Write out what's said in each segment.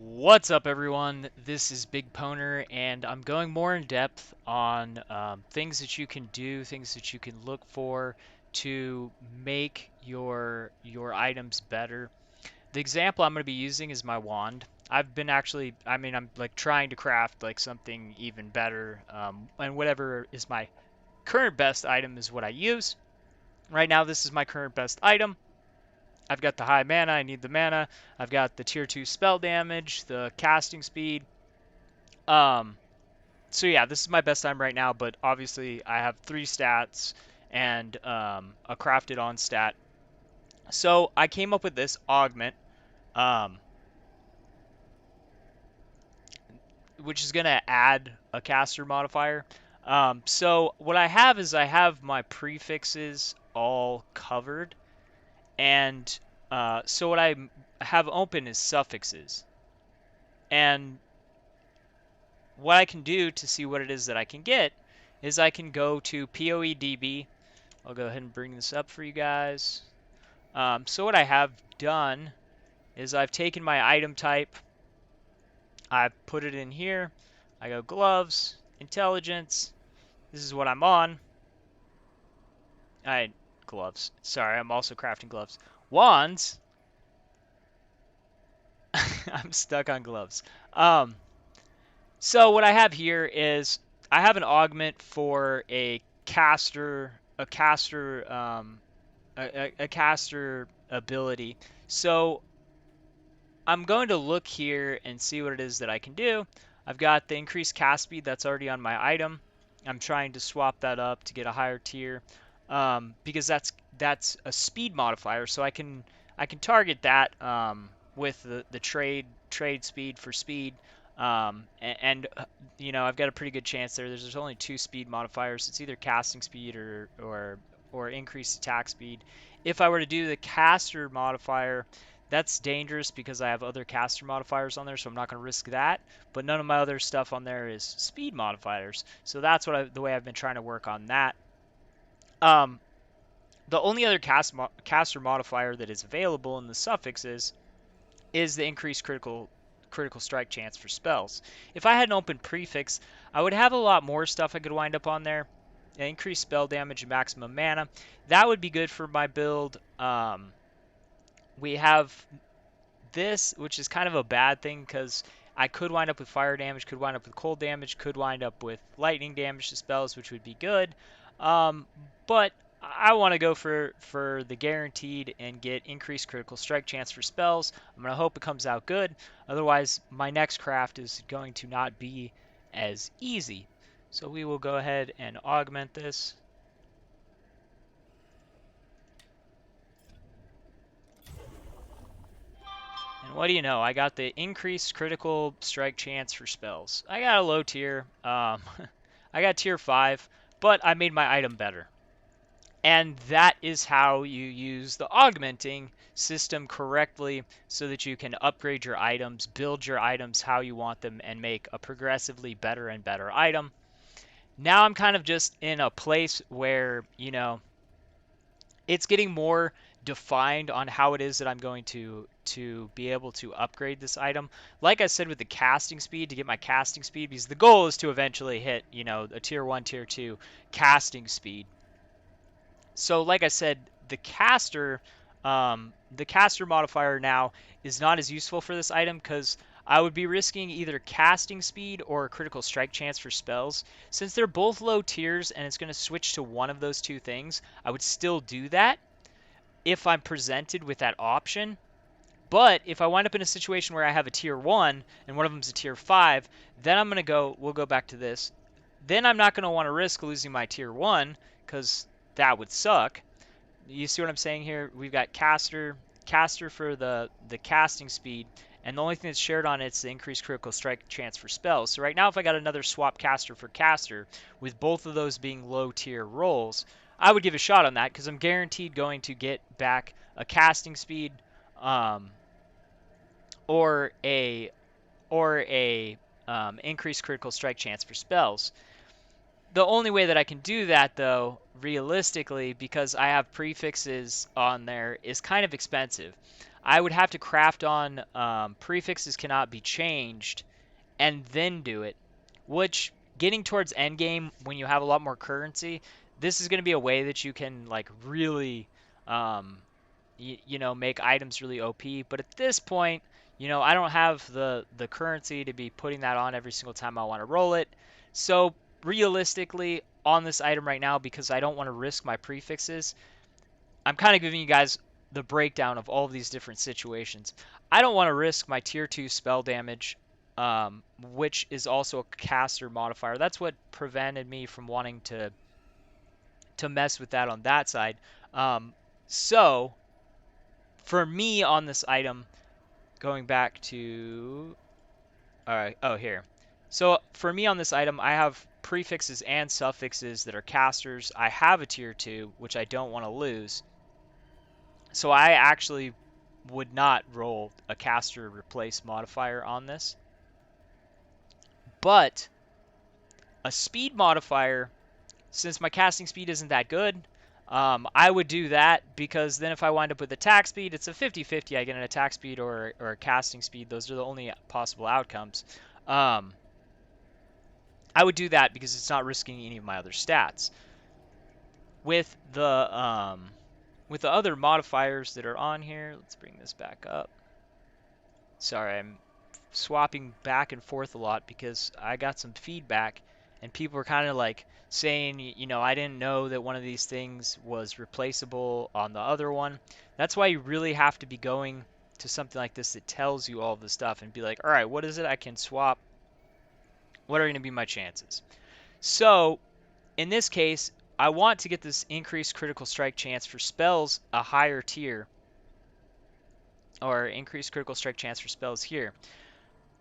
What's up, everyone? This is BigPowner, and I'm going more in depth on things that you can do, things that you can look for to make your items better. The example I'm going to be using is my wand. I've been I'm like trying to craft like something even better, and whatever is my current best item is what I use. Right now, this is my current best item. I've got the high mana, I need the mana. I've got the tier 2 spell damage, the casting speed. Um, so yeah, this is my best time right now, but obviously I have 3 stats and a crafted on stat. So I came up with this augment, um, which is going to add a caster modifier. So what I have is I have my prefixes all covered, and so what I have open is suffixes. And what I can do to see what it is that I can get is I can go to PoEDB. I'll go ahead and bring this up for you guys. So what I have done is I've taken my item type, I've put it in here. I go gloves, intelligence. This is what I'm on. Gloves. Sorry, I'm also crafting gloves. Wands. I'm stuck on gloves. Um, So what I have here is I have an augment for a caster ability. So I'm going to look here and see what it is that I can do. I've got the increased cast speed that's already on my item. I'm trying to swap that up to get a higher tier because that's a speed modifier, so I can target that with the trade speed for speed. I've got a pretty good chance there. There's only 2 speed modifiers. It's either casting speed or increased attack speed. If I were to do the caster modifier, that's dangerous because I have other caster modifiers on there, so I'm not going to risk that. But none of my other stuff on there is speed modifiers, so that's the way I've been trying to work on that. Um, the only other caster modifier that is available in the suffixes is the increased critical strike chance for spells. If I had an open prefix, I would have a lot more stuff I could wind up on there. Increased spell damage and maximum mana. That would be good for my build. We have this, which is kind of a bad thing because I could wind up with fire damage, could wind up with cold damage, could wind up with lightning damage to spells, which would be good. But I want to go for the guaranteed and get increased critical strike chance for spells. I'm going to hope it comes out good. Otherwise, my next craft is going to not be as easy. So we will go ahead and augment this. And what do you know? I got the increased critical strike chance for spells. I got a low tier. I got tier 5, but I made my item better. And that is how you use the augmenting system correctly so that you can upgrade your items, build your items how you want them, and make a progressively better and better item. Now I'm kind of just in a place where, it's getting more defined on how it is that I'm going to be able to upgrade this item. Like I said with the casting speed, to get my casting speed, because the goal is to eventually hit, a tier 1, tier 2 casting speed. So like I said, the caster modifier now is not as useful for this item because I would be risking either casting speed or critical strike chance for spells. Since they're both low tiers and it's going to switch to one of those two things, I would still do that if I'm presented with that option. But if I wind up in a situation where I have a tier 1 and one of them's a tier 5, then we'll go back to this. Then I'm not going to want to risk losing my tier 1 because that would suck. You see what I'm saying here? We've got caster for the casting speed, and the only thing that's shared on it's the increased critical strike chance for spells. So right now, if I got another swap caster for caster, with both of those being low tier rolls, I would give a shot on that because I'm guaranteed going to get back a casting speed, or a increased critical strike chance for spells. The only way that I can do that, though, realistically, because I have prefixes on there, is kind of expensive. I would have to craft on prefixes cannot be changed and then do it, which getting towards endgame when you have a lot more currency, this is going to be a way that you can like really um, make items really OP. But at this point, I don't have the currency to be putting that on every single time I want to roll it. So realistically, on this item right now, because I don't want to risk my prefixes, I'm kind of giving you guys the breakdown of all of these different situations. I don't want to risk my tier 2 spell damage, which is also a caster modifier. That's what prevented me from wanting to mess with that on that side. So for me on this item, going back to, all right, oh, here. So for me on this item, I have prefixes and suffixes that are casters. I have a tier 2, which I don't want to lose. So I actually would not roll a caster replace modifier on this. But a speed modifier, since my casting speed isn't that good, I would do that, because then if I wind up with attack speed, it's a 50-50. I get an attack speed or a casting speed. Those are the only possible outcomes. I would do that because it's not risking any of my other stats. With the other modifiers that are on here, let's bring this back up. Sorry, I'm swapping back and forth a lot because I got some feedback and people were kind of like saying, I didn't know that one of these things was replaceable on the other one. That's why you really have to be going to something like this that tells you all of the stuff and be like, all right, what is it I can swap? What are going to be my chances? So in this case, I want to get this increased critical strike chance for spells a higher tier, or increased critical strike chance for spells here,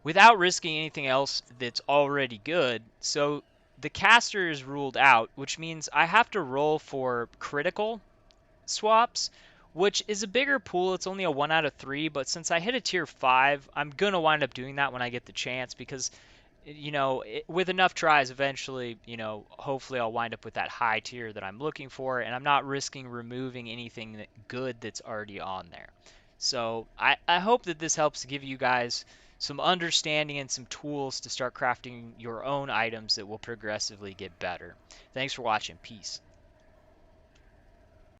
without risking anything else that's already good. So the caster is ruled out, which means I have to roll for critical swaps, which is a bigger pool. It's only a 1 out of 3, but since I hit a tier 5, I'm going to wind up doing that when I get the chance, because with enough tries, eventually, hopefully I'll wind up with that high tier that I'm looking for, and I'm not risking removing anything good that's already on there. So I hope that this helps give you guys some understanding and some tools to start crafting your own items that will progressively get better. Thanks for watching. Peace.